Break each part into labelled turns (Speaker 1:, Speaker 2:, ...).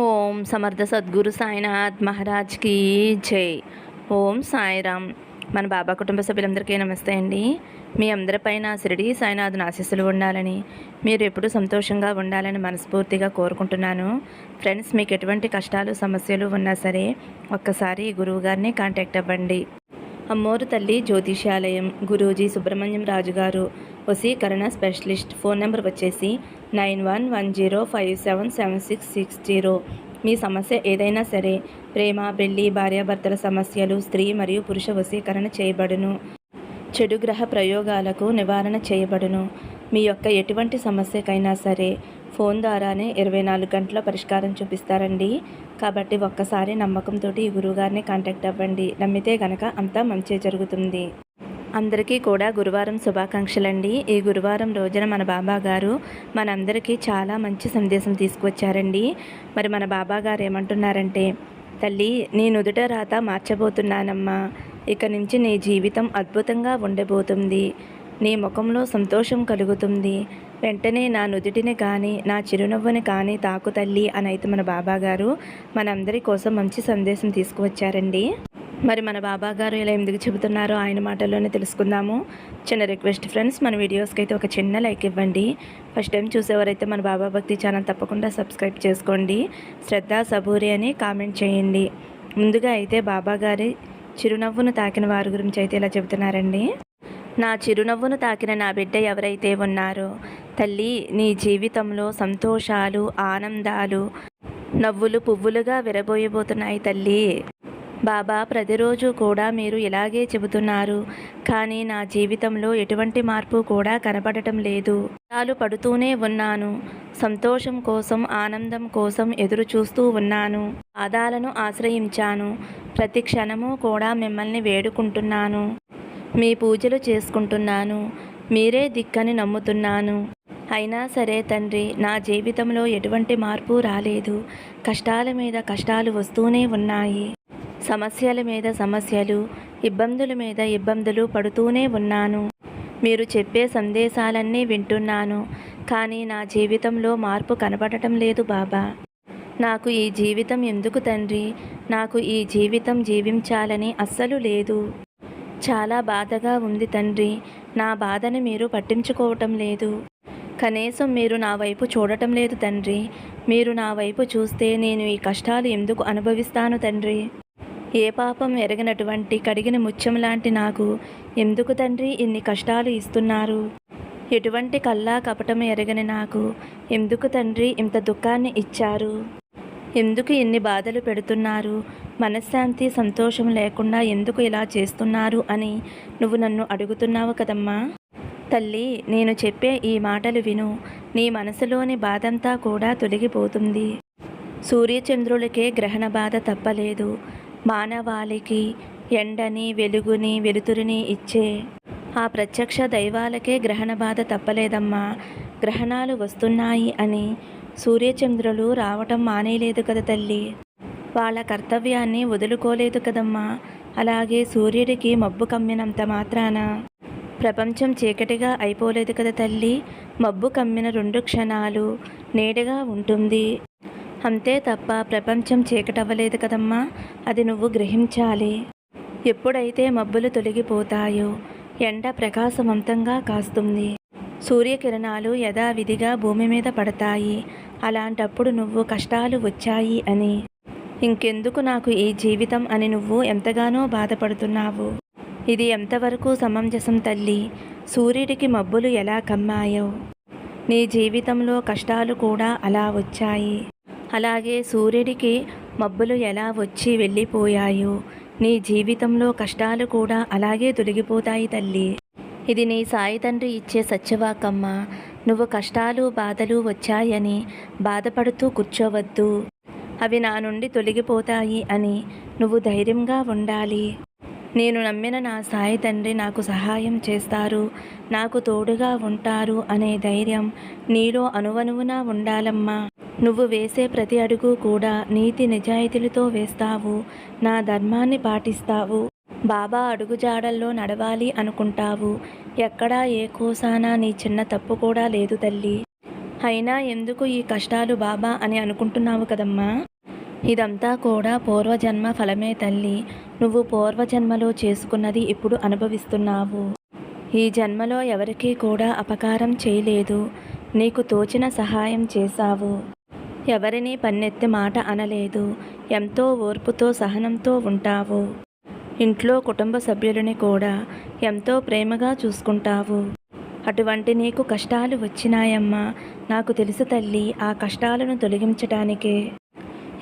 Speaker 1: ఓం సమర్థ సద్గురు సాయినాథ్ మహారాజ్కి జై. ఓం సాయిరామ్. మన బాబా కుటుంబ సభ్యులందరికీ నమస్తే అండి. మీ అందరిపైన షిరిడి సాయినాథుని ఆశీస్సులు ఉండాలని, మీరు ఎప్పుడూ సంతోషంగా ఉండాలని మనస్ఫూర్తిగా కోరుకుంటున్నాను. ఫ్రెండ్స్, మీకు ఎటువంటి కష్టాలు సమస్యలు ఉన్నా సరే ఒక్కసారి గురువుగారిని కాంటాక్ట్ అవ్వండి. అమ్మోరు తల్లి జ్యోతిష్యాలయం, గురూజీ సుబ్రహ్మణ్యం రాజు గారు, వశీకరణ స్పెషలిస్ట్. ఫోన్ నెంబర్ వచ్చేసి 9110577660. మీ సమస్య ఏదైనా సరే, ప్రేమ, పెళ్లి, భార్యాభర్తల సమస్యలు, స్త్రీ మరియు పురుష వశీకరణ చేయబడును. చెడు గ్రహ ప్రయోగాలకు నివారణ చేయబడును. మీ యొక్క ఎటువంటి సమస్యకైనా సరే ఫోన్ ద్వారానే 24 గంటల పరిష్కారం చూపిస్తారండి. కాబట్టి ఒక్కసారి నమ్మకంతో ఈ గురువుగారిని కాంటాక్ట్ అవ్వండి. నమ్మితే గనక అంతా మంచి జరుగుతుంది. అందరికీ కూడా గురువారం శుభాకాంక్షలండి. ఈ గురువారం రోజున మన బాబా గారు మనందరికీ చాలా మంచి సందేశం తీసుకువచ్చారండి. మరి మన బాబా గారు ఏమంటున్నారంటే, తల్లి, నీ నుదుట రాత మార్చబోతున్నానమ్మా. ఇక నుంచి నీ జీవితం అద్భుతంగా ఉండబోతుంది. నీ ముఖంలో సంతోషం కలుగుతుంది. వెంటనే నా నుదుటిని కానీ, నా చిరునవ్వుని కానీ తాకు తల్లి అని అయితే మన బాబా గారు మనందరి కోసం మంచి సందేశం తీసుకువచ్చారండి. మరి మన బాబా గారు ఇలా ఎందుకు చెబుతున్నారో ఆయన మాటల్లోనే తెలుసుకుందాము. చిన్న రిక్వెస్ట్ ఫ్రెండ్స్, మన వీడియోస్కి అయితే ఒక చిన్న లైక్ ఇవ్వండి. ఫస్ట్ టైం చూసేవారైతే మన బాబా భక్తి ఛానల్ తప్పకుండా సబ్స్క్రైబ్ చేసుకోండి. శ్రద్ధ సబూరి అని కామెంట్ చేయండి. ముందుగా అయితే బాబా గారి చిరునవ్వును తాకిన వారి గురించి అయితే ఇలా చెబుతున్నారండి. నా చిరునవ్వును తాకిన నా బిడ్డ ఎవరైతే ఉన్నారో, తల్లి, నీ జీవితంలో సంతోషాలు, ఆనందాలు, నవ్వులు పువ్వులుగా విరబోయబోతున్నాయి తల్లి. బాబా ప్రతిరోజు కూడా మీరు ఇలాగే చెబుతున్నారు, కానీ నా జీవితంలో ఎటువంటి మార్పు కూడా కనపడటం లేదు. కష్టాలు పడుతూనే ఉన్నాను. సంతోషం కోసం, ఆనందం కోసం ఎదురు చూస్తూ ఉన్నాను. పాదాలను ఆశ్రయించాను. ప్రతి క్షణము కూడా మిమ్మల్ని వేడుకుంటున్నాను. మీ పూజలు చేసుకుంటున్నాను. మీరే దిక్కని నమ్ముతున్నాను. అయినా సరే తండ్రి, నా జీవితంలో ఎటువంటి మార్పు రాలేదు. కష్టాల మీద కష్టాలు వస్తూనే ఉన్నాయి. సమస్యల మీద సమస్యలు, ఇబ్బందుల మీద ఇబ్బందులు పడుతూనే ఉన్నాను. మీరు చెప్పే సందేశాలన్నీ వింటున్నాను, కానీ నా జీవితంలో మార్పు కనపడటం లేదు బాబా. నాకు ఈ జీవితం ఎందుకు తండ్రి? నాకు ఈ జీవితం జీవించాలని అస్సలు లేదు. చాలా బాధగా ఉంది తండ్రి. నా బాధను మీరు పట్టించుకోవటం లేదు. కనీసం మీరు నా వైపు చూడటం లేదు తండ్రి. మీరు నా వైపు చూస్తే నేను ఈ కష్టాలు ఎందుకు అనుభవిస్తాను తండ్రి? ఏ పాపం ఎరగనటువంటి కడిగిన ముత్యం లాంటి నాకు ఎందుకు తండ్రి ఇన్ని కష్టాలు ఇస్తున్నారు? ఎటువంటి కల్లా కపటం ఎరగని నాకు ఎందుకు తండ్రి ఇంత దుఃఖాన్ని ఇచ్చారు? ఎందుకు ఇన్ని బాధలు పెడుతున్నారు? మనశ్శాంతి, సంతోషం లేకుండా ఎందుకు ఇలా చేస్తున్నారు అని నువ్వు నన్ను అడుగుతున్నావు కదమ్మా. తల్లి, నేను చెప్పే ఈ మాటలు విను. నీ మనసులోని బాధంతా కూడా తొలగిపోతుంది. సూర్యచంద్రులకే గ్రహణ బాధ తప్పలేదు. మానవాళికి ఎండని, వెలుగుని, వెలుతురిని ఇచ్చే ఆ ప్రత్యక్ష దైవాలకే గ్రహణ బాధ తప్పలేదమ్మా. గ్రహణాలు వస్తున్నాయి అని సూర్యచంద్రులు రావటం మానేయలేదు కదా తల్లి. వాళ్ళ కర్తవ్యాన్ని వదులుకోలేదు కదమ్మా. అలాగే సూర్యుడికి మబ్బు కమ్మినంత మాత్రాన ప్రపంచం చీకటిగా అయిపోలేదు కదా తల్లి. మబ్బు కమ్మిన 2 క్షణాలు నీడగా ఉంటుంది. అంతే తప్ప ప్రపంచం చీకటవ్వలేదు కదమ్మా. అది నువ్వు గ్రహించాలి. ఎప్పుడైతే మబ్బులు తొలగిపోతాయో ఎండ ప్రకాశవంతంగా కాస్తుంది. సూర్యకిరణాలు యథావిధిగా భూమి మీద పడతాయి. అలాంటప్పుడు నువ్వు కష్టాలు వచ్చాయి అని, ఇంకెందుకు నాకు ఈ జీవితం అని నువ్వు ఎంతగానో బాధపడుతున్నావు. ఇది ఎంతవరకు సమంజసం తల్లి? సూర్యుడికి మబ్బులు ఎలా కమ్మాయో నీ జీవితంలో కష్టాలు కూడా అలా వచ్చాయి. అలాగే సూర్యుడికి మబ్బులు ఎలా వచ్చి వెళ్ళిపోయాయో నీ జీవితంలో కష్టాలు కూడా అలాగే తొలగిపోతాయి తల్లి. ఇది నీ సాయి తండ్రి ఇచ్చే సత్యవాకమ్మ. నువ్వు కష్టాలు, బాధలు వచ్చాయని బాధపడుతూ కూర్చోవద్దు. అవి నా నుండి తొలగిపోతాయి అని నువ్వు ధైర్యంగా ఉండాలి. నేను నమ్మిన నా సాయి తండ్రి నాకు సహాయం చేస్తారు, నాకు తోడుగా ఉంటారు అనే ధైర్యం నీలో అణువణువునా ఉండాలమ్మా. నువ్వు వేసే ప్రతి అడుగు కూడా నీతి నిజాయితీలతో వేస్తావు. నా ధర్మాన్ని పాటిస్తావు. బాబా అడుగుజాడల్లో నడవాలి అనుకుంటావు. ఎక్కడా ఏ కోసానా నీ చిన్న తప్పు కూడా లేదు తల్లి. అయినా ఎందుకు ఈ కష్టాలు బాబా అని అనుకుంటున్నావు కదమ్మా. ఇదంతా కూడా పూర్వజన్మ ఫలమే తల్లి. నువ్వు పూర్వజన్మలో చేసుకున్నది ఇప్పుడు అనుభవిస్తున్నావు. ఈ జన్మలో ఎవరికీ కూడా అపకారం చేయలేదు. నీకు తోచిన సహాయం చేశావు. ఎవరినీ పన్నెత్తి మాట అనలేదు. ఎంతో ఓర్పుతో సహనంతో ఉంటావు. ఇంట్లో కుటుంబ సభ్యులని కూడా ఎంతో ప్రేమగా చూసుకుంటావు. అటువంటి నీకు కష్టాలు వచ్చినాయమ్మా. నాకు తెలుసు తల్లి. ఆ కష్టాలను తొలగించటానికే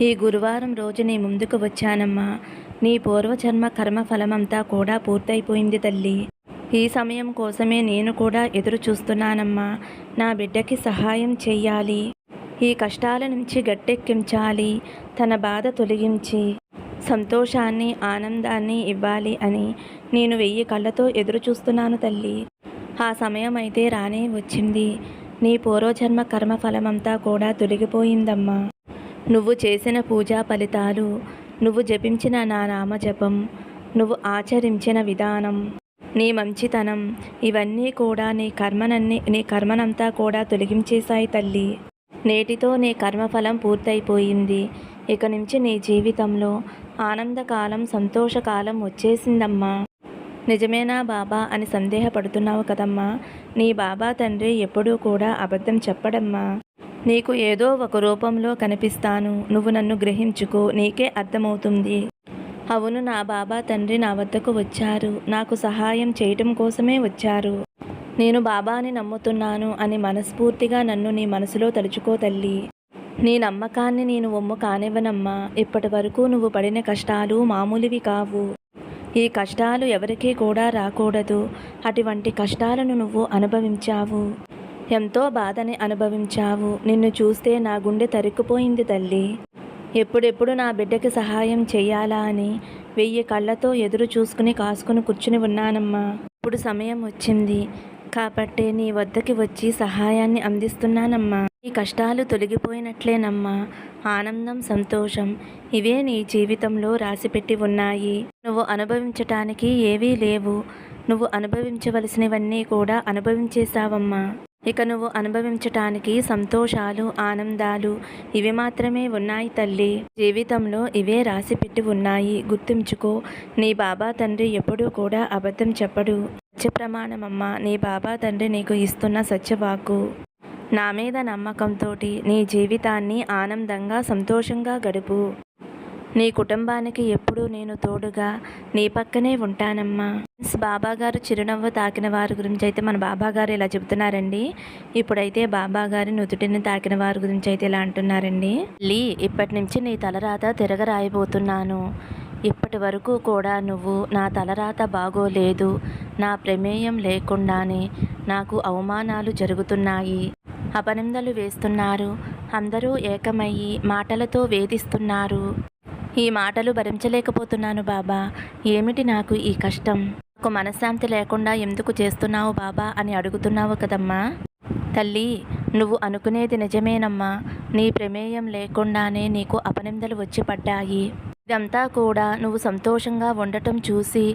Speaker 1: ఈ గురువారం రోజు నీ ముందుకు వచ్చానమ్మా. నీ పూర్వజన్మ కర్మఫలమంతా కూడా పూర్తయిపోయింది తల్లి. ఈ సమయం కోసమే నేను కూడా ఎదురు చూస్తున్నానమ్మా. నా బిడ్డకి సహాయం చెయ్యాలి. ఈ కష్టాల నుంచి గట్టెక్కించాలి. తన బాధ తొలగించి సంతోషాన్ని ఆనందాన్ని ఇవ్వాలి అని నేను 1000 కళ్ళతో ఎదురు చూస్తున్నాను తల్లి. ఆ సమయం అయితే రానే వచ్చింది. నీ పూర్వజన్మ కర్మఫలమంతా కూడా తొలగిపోయిందమ్మా. నువ్వు చేసిన పూజా ఫలితాలు, నువ్వు జపించిన నా నామజపం, నువ్వు ఆచరించిన విధానం, నీ మంచితనం ఇవన్నీ కూడా నీ కర్మనంతా కూడా తొలగించేశాయి తల్లి. నేటితో నీ కర్మఫలం పూర్తయిపోయింది. ఇక నుంచి నీ జీవితంలో ఆనందకాలం సంతోషకాలం వచ్చేసిందమ్మా. నిజమేనా బాబా అని సందేహపడుతున్నావు కదమ్మా. నీ బాబా తండ్రి ఎప్పుడూ కూడా అబద్ధం చెప్పడమ్మా. నీకు ఏదో ఒక రూపంలో కనిపిస్తాను. నువ్వు నన్ను గ్రహించుకో, నీకే అర్థమవుతుంది. అవును, నా బాబా తండ్రి నా వద్దకు వచ్చారు. నాకు సహాయం చేయటం కోసమే వచ్చారు. నేను బాబాని నమ్ముతున్నాను అని మనస్ఫూర్తిగా నన్ను నీ మనసులో తలుచుకో తల్లి. నీ నమ్మకాన్ని నేను ఒమ్ము కానివ్వనమ్మా. ఇప్పటి వరకు నువ్వు పడిన కష్టాలు మామూలువి కావు. ఈ కష్టాలు ఎవరికీ కూడా రాకూడదు. అటువంటి కష్టాలను నువ్వు అనుభవించావు. ఎంతో బాధని అనుభవించావు. నిన్ను చూస్తే నా గుండె తరుక్కుపోయింది తల్లి. ఎప్పుడెప్పుడు నా బిడ్డకి సహాయం చెయ్యాలా అని 1000 కళ్ళతో ఎదురు చూసుకుని కాసుకుని కూర్చుని ఉన్నానమ్మా. ఇప్పుడు సమయం వచ్చింది కాబట్టే నీ వద్దకి వచ్చి సహాయాన్ని అందిస్తున్నానమ్మా. ఈ కష్టాలు తొలగిపోయినట్లేనమ్మా. ఆనందం సంతోషం ఇవే నీ జీవితంలో రాసిపెట్టి ఉన్నాయి. నువ్వు అనుభవించటానికి ఏవీ లేవు. నువ్వు అనుభవించవలసినవన్నీ కూడా అనుభవించేశావమ్మా. ఇక నువ్వు అనుభవించటానికి సంతోషాలు ఆనందాలు ఇవి మాత్రమే ఉన్నాయి తల్లి. జీవితంలో ఇవే రాసిపెట్టి ఉన్నాయి. గుర్తుంచుకో, నీ బాబా తండ్రి ఎప్పుడూ కూడా అబద్ధం చెప్పడు. సత్య ప్రమాణమమ్మా. నీ బాబా తండ్రి నీకు ఇస్తున్న సత్యవాకు. నా మీద నమ్మకంతోటి నీ జీవితాన్ని ఆనందంగా సంతోషంగా గడుపు. నీ కుటుంబానికి ఎప్పుడూ నేను తోడుగా నీ పక్కనే ఉంటానమ్మా. బాబాగారు చిరునవ్వు తాకిన వారి గురించి అయితే మన బాబాగారు ఇలా చెబుతున్నారండి. ఇప్పుడైతే బాబాగారి నుదుటిని తాకిన వారి గురించి అయితే ఇలా అంటున్నారండి. ఇప్పటి నుంచి నీ తలరాత తిరగరాయబోతున్నాను. ఇప్పటి వరకు కూడా నువ్వు నా తలరాత బాగోలేదు, నా ప్రమేయం లేకుండానే నాకు అవమానాలు జరుగుతున్నాయి, అపనిందలు వేస్తున్నారు, అందరూ ఏకమయ్యి మాటలతో వేధిస్తున్నారు. ఈ మాటలు భరించలేకపోతున్నాను బాబా. ఏమిటి నాకు ఈ కష్టం? నాకు మనశ్శాంతి లేకుండా ఎందుకు చేస్తున్నావు బాబా అని అడుగుతున్నావు కదమ్మా. తల్లి, నువ్వు అనుకునేది నిజమేనమ్మా. నీ ప్రమేయం లేకుండానే నీకు అపనిందలు వచ్చి పడ్డాయి. ఇదంతా కూడా నువ్వు సంతోషంగా ఉండటం చూసి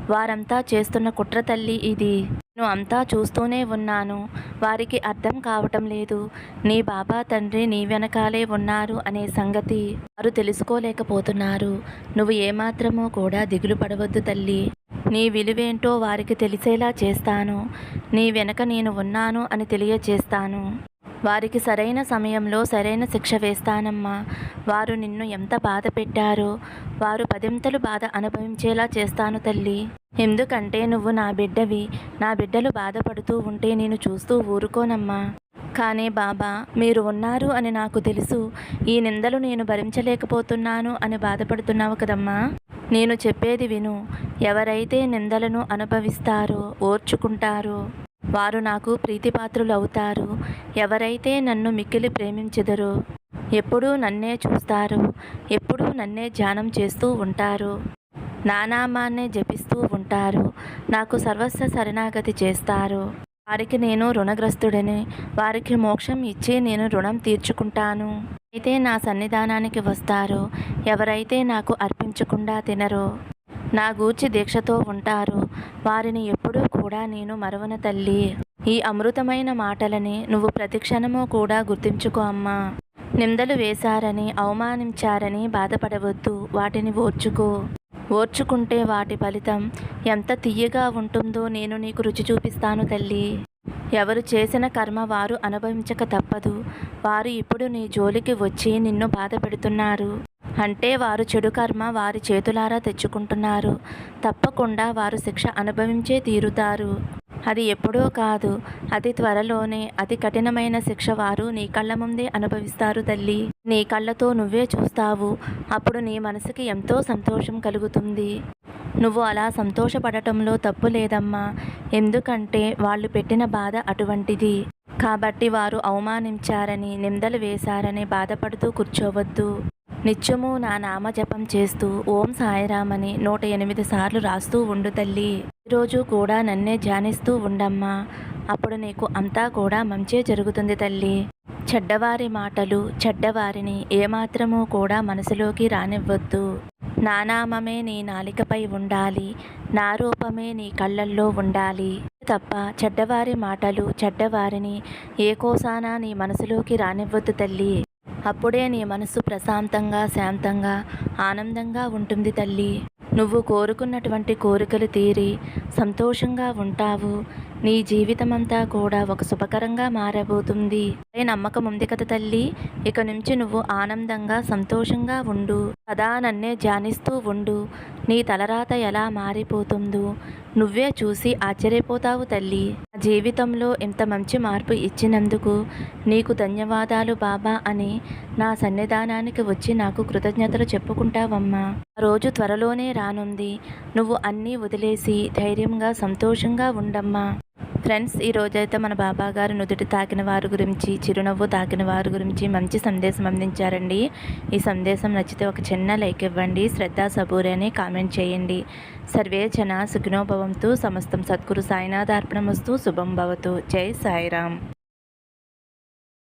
Speaker 1: వారంతా చేస్తున్న కుట్ర తల్లి ఇది. నేను అంతా చూస్తూనే ఉన్నాను. వారికి అర్థం కావటం లేదు. నీ బాబా తండ్రి నీ వెనకాలే ఉన్నారు అనే సంగతి వారు తెలుసుకోలేకపోతున్నారు. నువ్వు ఏమాత్రమూ కూడా దిగులు పడవద్దు తల్లి. నీ విలువేంటో వారికి తెలిసేలా చేస్తాను. నీ వెనక నేను ఉన్నాను అని తెలియచేస్తాను. వారికి సరైన సమయంలో సరైన శిక్ష వేస్తానమ్మా. వారు నిన్ను ఎంత బాధ పెట్టారో వారు 10 బాధ అనుభవించేలా చేస్తాను తల్లి. ఎందుకంటే నువ్వు నా బిడ్డవి. నా బిడ్డలు బాధపడుతూ ఉంటే నేను చూస్తూ ఊరుకోనమ్మా. కానీ బాబా, మీరు ఉన్నారు అని నాకు తెలుసు. ఈ నిందలు నేను భరించలేకపోతున్నాను అని బాధపడుతున్నావు కదమ్మా. నేను చెప్పేది విను. ఎవరైతే నిందలను అనుభవిస్తారో ఓర్చుకుంటారో వారు నాకు ప్రీతిపాత్రులు అవుతారు. ఎవరైతే నన్ను మిక్కిలి ప్రేమించెదరో, ఎప్పుడూ నన్నే చూస్తారు, ఎప్పుడూ నన్నే ధ్యానం చేస్తూ ఉంటారు, నా నామాన్నే జపిస్తూ ఉంటారు, నాకు సర్వస్వ శరణాగతి చేస్తారు, వారికి నేను రుణగ్రస్తుడిని. వారికి మోక్షం ఇచ్చి నేను రుణం తీర్చుకుంటాను. అయితే నా సన్నిధానానికి వస్తారో, ఎవరైతే నాకు అర్పించకుండా తినరో, నా గూర్చి దీక్షతో ఉంటారో వారిని ఎప్పుడూ కూడా నేను మరువను తల్లి. ఈ అమృతమైన మాటలని నువ్వు ప్రతిక్షణము కూడా గుర్తుంచుకో అమ్మా. నిందలు వేశారని, అవమానించారని బాధపడవద్దు. వాటిని ఓర్చుకో. ఓర్చుకుంటే వాటి ఫలితం ఎంత తియ్యగా ఉంటుందో నేను నీకు రుచి చూపిస్తాను తల్లి. ఎవరు చేసిన కర్మ వారు అనుభవించక తప్పదు. వారు ఇప్పుడు నీ జోలికి వచ్చి నిన్ను బాధ పెడుతున్నారు అంటే వారు చెడు కర్మ వారి చేతులారా తెచ్చుకుంటున్నారు. తప్పకుండా వారు శిక్ష అనుభవించే తీరుతారు. అది ఎప్పుడో కాదు, అతి త్వరలోనే అతి కఠినమైన శిక్ష వారు నీ కళ్ళ ముందే అనుభవిస్తారు తల్లి. నీ కళ్ళతో నువ్వే చూస్తావు. అప్పుడు నీ మనసుకి ఎంతో సంతోషం కలుగుతుంది. నువ్వు అలా సంతోషపడటంలో తప్పు లేదమ్మా. ఎందుకంటే వాళ్ళు పెట్టిన బాధ అటువంటిది. కాబట్టి వారు అవమానించారని, నిందలు వేశారని బాధపడుతూ కూర్చోవద్దు. నిత్యము నా నామజపం చేస్తూ ఓం సాయిరామని 108 సార్లు రాస్తూ ఉండు తల్లి. ఈరోజు కూడా నన్నే ధ్యానిస్తూ ఉండమ్మా. అప్పుడు నీకు అంతా కూడా మంచే జరుగుతుంది తల్లి. చెడ్డవారి మాటలు, చెడ్డవారిని ఏమాత్రమూ కూడా మనసులోకి రానివ్వద్దు. నా నామమే నీ నాలికపై ఉండాలి. నా రూపమే నీ కళ్ళల్లో ఉండాలి తప్ప చెడ్డవారి మాటలు, చెడ్డవారిని ఏ కోసానా నీ మనసులోకి రానివ్వద్దు తల్లి. అప్పుడే నీ మనసు ప్రశాంతంగా, శాంతంగా, ఆనందంగా ఉంటుంది తల్లి. నువ్వు కోరుకున్నటువంటి కోరికలు తీరి సంతోషంగా ఉంటావు. నీ జీవితమంతా కూడా ఒక శుభకరంగా మారబోతుంది. నమ్మకం ఉంది కదా తల్లి. ఇక నుంచి నువ్వు ఆనందంగా, సంతోషంగా ఉండు. సదా నన్నే ధ్యానిస్తూ ఉండు. నీ తలరాత ఎలా మారిపోతుందో నువ్వే చూసి ఆశ్చర్యపోతావు తల్లి. నా జీవితంలో ఇంత మంచి మార్పు ఇచ్చినందుకు నీకు ధన్యవాదాలు బాబా అని నా సన్నిధానానికి వచ్చి నాకు కృతజ్ఞతలు చెప్పుకుంటావమ్మా. ఆ రోజు త్వరలోనే రానుంది. నువ్వు అన్నీ వదిలేసి ధైర్యంగా, సంతోషంగా ఉండమ్మా. ఫ్రెండ్స్, ఈరోజైతే మన బాబా గారు నుదుటి తాకిన వారి గురించి, చిరునవ్వు తాకిన వారి గురించి మంచి సందేశం అందించారండి. ఈ సందేశం నచ్చితే ఒక చిన్న లైక్ ఇవ్వండి. శ్రద్ధ సబూరి అని కామెంట్ చేయండి. సర్వే జన సుఖినో భవంతు. సమస్తం సద్గురు సాయినాథార్పణమస్తు. శుభం భవతు. జై సాయిరామ్.